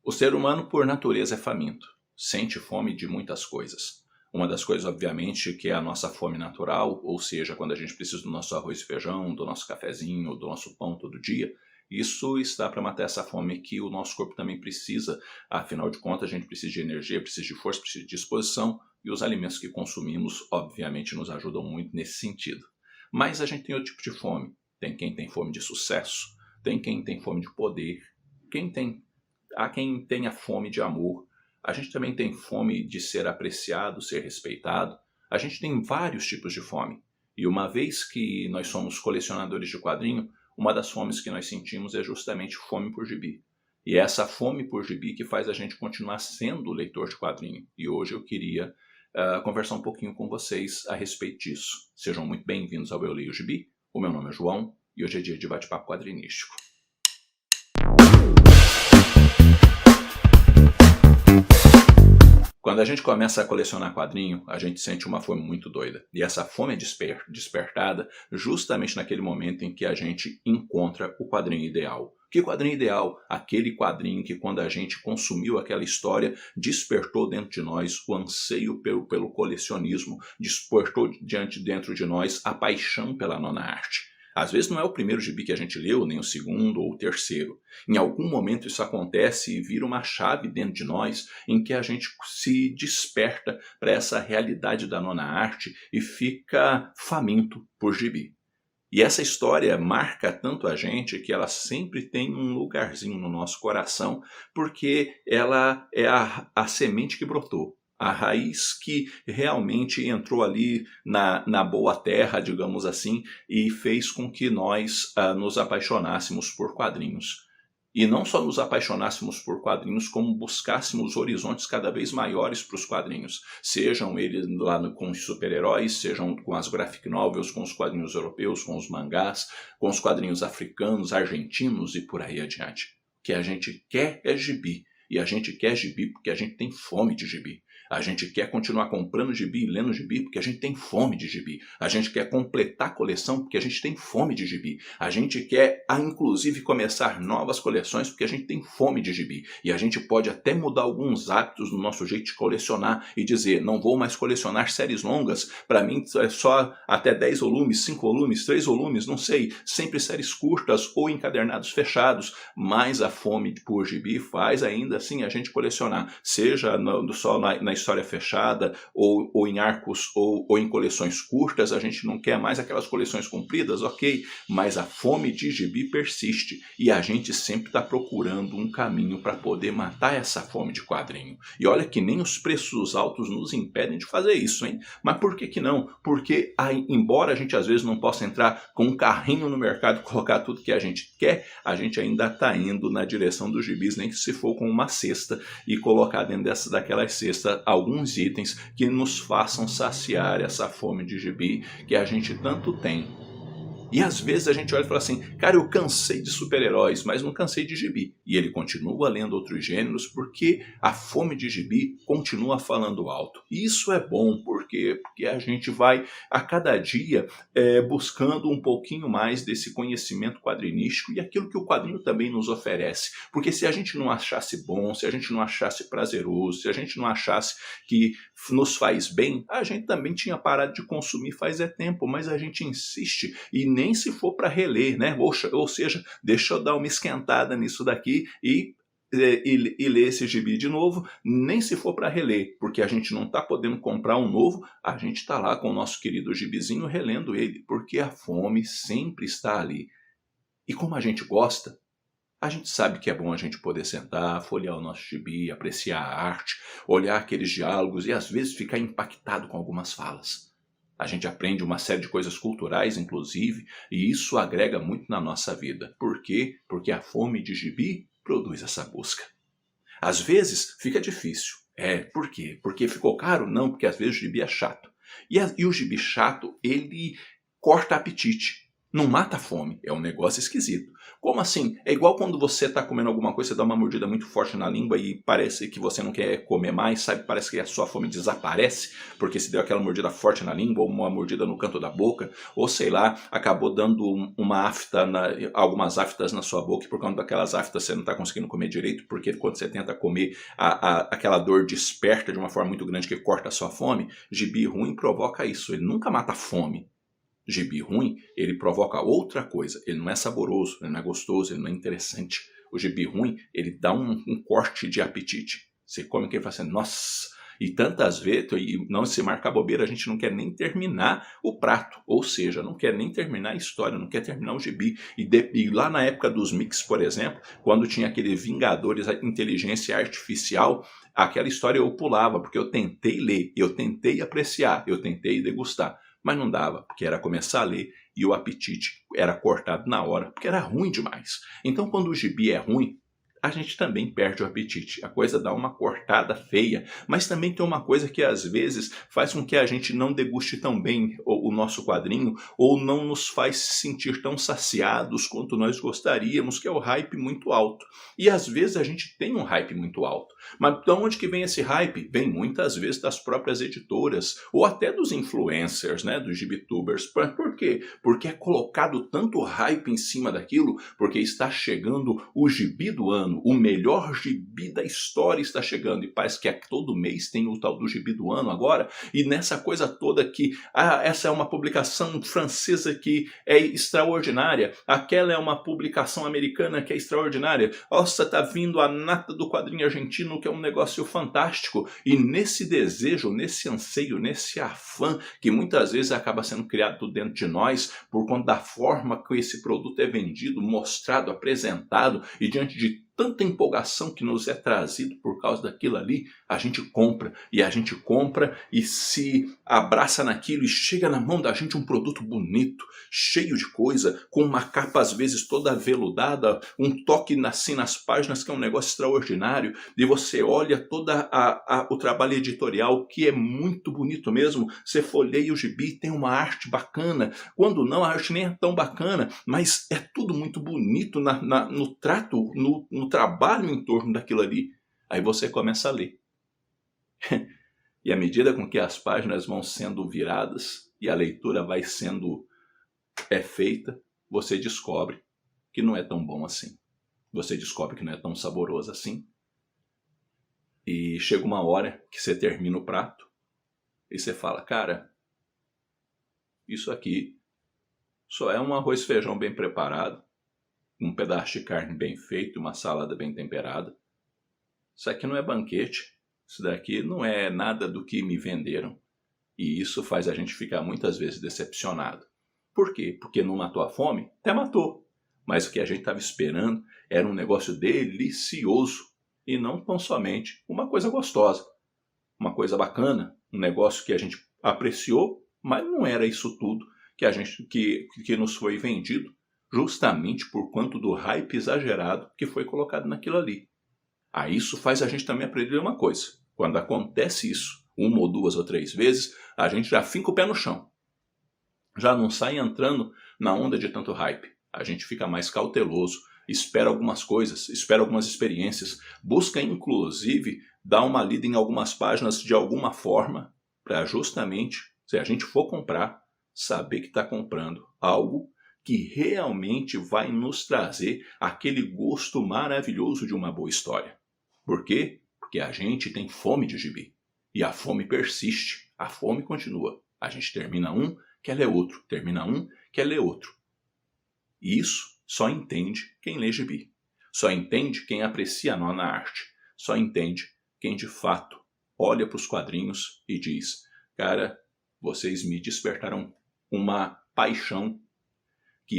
O ser humano, por natureza, é faminto. Sente fome de muitas coisas. Uma das coisas, obviamente, que é a nossa fome natural, ou seja, quando a gente precisa do nosso arroz e feijão, do nosso cafezinho, do nosso pão todo dia, isso está para matar essa fome que o nosso corpo também precisa. Afinal de contas, a gente precisa de energia, precisa de força, precisa de disposição, e os alimentos que consumimos, obviamente, nos ajudam muito nesse sentido. Mas a gente tem outro tipo de fome. Tem quem tem fome de sucesso, tem quem tem fome de poder, há quem tenha fome de amor. A gente também tem fome de ser apreciado, ser respeitado. A gente tem vários tipos de fome. E uma vez que nós somos colecionadores de quadrinho, uma das fomes que nós sentimos é justamente fome por gibi. E é essa fome por gibi que faz a gente continuar sendo leitor de quadrinho. E hoje eu queria conversar um pouquinho com vocês a respeito disso. Sejam muito bem-vindos ao Eu Leio Gibi. O meu nome é João e hoje é dia de bate-papo quadrinístico. Quando a gente começa a colecionar quadrinho, a gente sente uma fome muito doida. E essa fome é despertada justamente naquele momento em que a gente encontra o quadrinho ideal. Que quadrinho ideal? Aquele quadrinho que, quando a gente consumiu aquela história, despertou dentro de nós o anseio pelo colecionismo, despertou dentro de nós a paixão pela nona arte. Às vezes não é o primeiro gibi que a gente leu, nem o segundo ou o terceiro. Em algum momento isso acontece e vira uma chave dentro de nós em que a gente se desperta para essa realidade da nona arte e fica faminto por gibi. E essa história marca tanto a gente que ela sempre tem um lugarzinho no nosso coração, porque ela é a semente que brotou. A raiz que realmente entrou ali na boa terra, digamos assim, e fez com que nós nos apaixonássemos por quadrinhos. E não só nos apaixonássemos por quadrinhos, como buscássemos horizontes cada vez maiores para os quadrinhos. Sejam eles lá com os super-heróis, sejam com as graphic novels, com os quadrinhos europeus, com os mangás, com os quadrinhos africanos, argentinos e por aí adiante. O que a gente quer é gibi. E a gente quer gibi porque a gente tem fome de gibi. A gente quer continuar comprando gibi e lendo gibi porque a gente tem fome de gibi. A gente quer completar a coleção porque a gente tem fome de gibi. A gente quer, inclusive, começar novas coleções porque a gente tem fome de gibi. E a gente pode até mudar alguns hábitos no nosso jeito de colecionar e dizer, não vou mais colecionar séries longas. Para mim é só até 10 volumes, 5 volumes, 3 volumes, não sei. Sempre séries curtas ou encadernados fechados. Mas a fome por gibi faz ainda assim a gente colecionar. Seja só na história fechada, ou em arcos, ou em coleções curtas, a gente não quer mais aquelas coleções compridas, ok, mas a fome de gibi persiste, e a gente sempre está procurando um caminho para poder matar essa fome de quadrinho. E olha que nem os preços altos nos impedem de fazer isso, hein? Mas por que não? Porque, embora a gente às vezes não possa entrar com um carrinho no mercado e colocar tudo que a gente quer, a gente ainda está indo na direção dos gibis, nem que se for com uma cesta, e colocar dentro daquelas cestas alguns itens que nos façam saciar essa fome de gibi que a gente tanto tem. E às vezes a gente olha e fala assim, cara, eu cansei de super-heróis, mas não cansei de gibi. E ele continua lendo outros gêneros porque a fome de gibi continua falando alto. E isso é bom, porque a gente vai a cada dia buscando um pouquinho mais desse conhecimento quadrinístico e aquilo que o quadrinho também nos oferece. Porque se a gente não achasse bom, se a gente não achasse prazeroso, se a gente não achasse que nos faz bem, a gente também tinha parado de consumir faz tempo, mas a gente insiste e nem se for para reler, né? Ou seja, deixa eu dar uma esquentada nisso daqui e ler esse gibi de novo, nem se for para reler, porque a gente não está podendo comprar um novo, a gente está lá com o nosso querido gibizinho relendo ele, porque a fome sempre está ali. E como a gente gosta, a gente sabe que é bom a gente poder sentar, folhear o nosso gibi, apreciar a arte, olhar aqueles diálogos e às vezes ficar impactado com algumas falas. A gente aprende uma série de coisas culturais, inclusive, e isso agrega muito na nossa vida. Por quê? Porque a fome de gibi produz essa busca. Às vezes fica difícil. Por quê? Porque ficou caro? Não, porque às vezes o gibi é chato. E o gibi chato, ele corta apetite. Não mata a fome, é um negócio esquisito. Como assim? É igual quando você está comendo alguma coisa, você dá uma mordida muito forte na língua e parece que você não quer comer mais, sabe? Parece que a sua fome desaparece, porque se deu aquela mordida forte na língua, ou uma mordida no canto da boca, ou sei lá, acabou dando uma afta, algumas aftas na sua boca, e por conta daquelas aftas você não está conseguindo comer direito, porque quando você tenta comer, aquela dor desperta de uma forma muito grande que corta a sua fome. Gibi ruim provoca isso, ele nunca mata a fome. Gibi ruim, ele provoca outra coisa. Ele não é saboroso, ele não é gostoso, ele não é interessante. O gibi ruim, ele dá um corte de apetite. Você come que ele fala assim, nossa. E tantas vezes, e não se marcar bobeira, a gente não quer nem terminar o prato. Ou seja, não quer nem terminar a história, não quer terminar o gibi. E lá na época dos mix, por exemplo, quando tinha aquele Vingadores Inteligência Artificial, aquela história eu pulava, porque eu tentei ler, eu tentei apreciar, eu tentei degustar. Mas não dava, porque era começar a ler e o apetite era cortado na hora, porque era ruim demais. Então, quando o gibi é ruim, a gente também perde o apetite. A coisa dá uma cortada feia, mas também tem uma coisa que às vezes faz com que a gente não deguste tão bem o nosso quadrinho ou não nos faz sentir tão saciados quanto nós gostaríamos, que é o hype muito alto. E às vezes a gente tem um hype muito alto. Mas de onde que vem esse hype? Vem muitas vezes das próprias editoras ou até dos influencers, né, dos gibitubers. Por quê? Porque é colocado tanto hype em cima daquilo, porque está chegando o gibi do ano. O melhor gibi da história está chegando, e parece que todo mês tem o tal do gibi do ano agora, e nessa coisa toda que essa é uma publicação francesa que é extraordinária, aquela é uma publicação americana que é extraordinária, nossa, tá vindo a nata do quadrinho argentino que é um negócio fantástico, e nesse desejo, nesse anseio, nesse afã que muitas vezes acaba sendo criado dentro de nós por conta da forma que esse produto é vendido, mostrado, apresentado, e diante de tanta empolgação que nos é trazido por causa daquilo ali, a gente compra e se abraça naquilo e chega na mão da gente um produto bonito, cheio de coisa, com uma capa às vezes toda aveludada, um toque assim nas páginas que é um negócio extraordinário, e você olha todo o trabalho editorial que é muito bonito mesmo, você folheia o gibi, tem uma arte bacana, quando não a arte nem é tão bacana, mas é tudo muito bonito no trato, no trabalho em torno daquilo ali. Aí você começa a ler. E à medida com que as páginas vão sendo viradas e a leitura vai sendo feita, você descobre que não é tão bom assim. Você descobre que não é tão saboroso assim. E chega uma hora que você termina o prato e você fala, cara, isso aqui só é um arroz e feijão bem preparado, um pedaço de carne bem feito, uma salada bem temperada. Isso aqui não é banquete, isso daqui não é nada do que me venderam. E isso faz a gente ficar muitas vezes decepcionado. Por quê? Porque não matou a fome? Até matou. Mas o que a gente estava esperando era um negócio delicioso e não tão somente uma coisa gostosa, uma coisa bacana, um negócio que a gente apreciou, mas não era isso tudo que nos foi vendido, justamente por conta do hype exagerado que foi colocado naquilo ali. Aí isso faz a gente também aprender uma coisa. Quando acontece isso, uma ou duas ou três vezes, a gente já finca o pé no chão. Já não sai entrando na onda de tanto hype. A gente fica mais cauteloso, espera algumas coisas, espera algumas experiências, busca inclusive dar uma lida em algumas páginas de alguma forma, para justamente, se a gente for comprar, saber que está comprando algo que realmente vai nos trazer aquele gosto maravilhoso de uma boa história. Por quê? Porque a gente tem fome de gibi. E a fome persiste, a fome continua. A gente termina um, quer ler outro. Termina um, quer ler outro. E isso só entende quem lê gibi. Só entende quem aprecia a nona arte. Só entende quem de fato olha para os quadrinhos e diz, cara, vocês me despertaram uma paixão que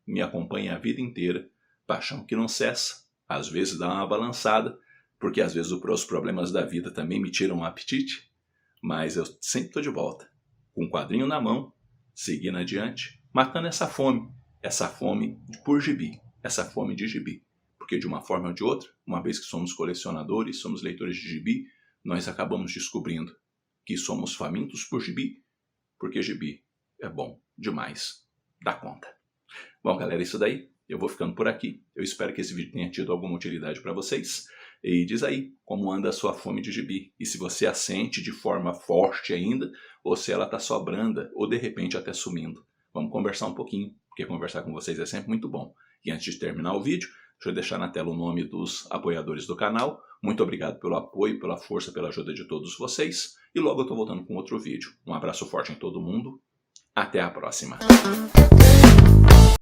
me acompanha a vida inteira, paixão que não cessa, às vezes dá uma balançada, porque às vezes os problemas da vida também me tiram o apetite, mas eu sempre estou de volta, com um quadrinho na mão, seguindo adiante, matando essa fome por gibi, essa fome de gibi, porque de uma forma ou de outra, uma vez que somos colecionadores, somos leitores de gibi, nós acabamos descobrindo que somos famintos por gibi, porque gibi é bom demais. dá conta. Bom, galera, é isso daí. Eu vou ficando por aqui. Eu espero que esse vídeo tenha tido alguma utilidade para vocês. E diz aí como anda a sua fome de gibi. E se você a sente de forma forte ainda, ou se ela está só branda, ou de repente até sumindo. Vamos conversar um pouquinho, porque conversar com vocês é sempre muito bom. E antes de terminar o vídeo, deixa eu deixar na tela o nome dos apoiadores do canal. Muito obrigado pelo apoio, pela força, pela ajuda de todos vocês. E logo eu estou voltando com outro vídeo. Um abraço forte em todo mundo. Até a próxima.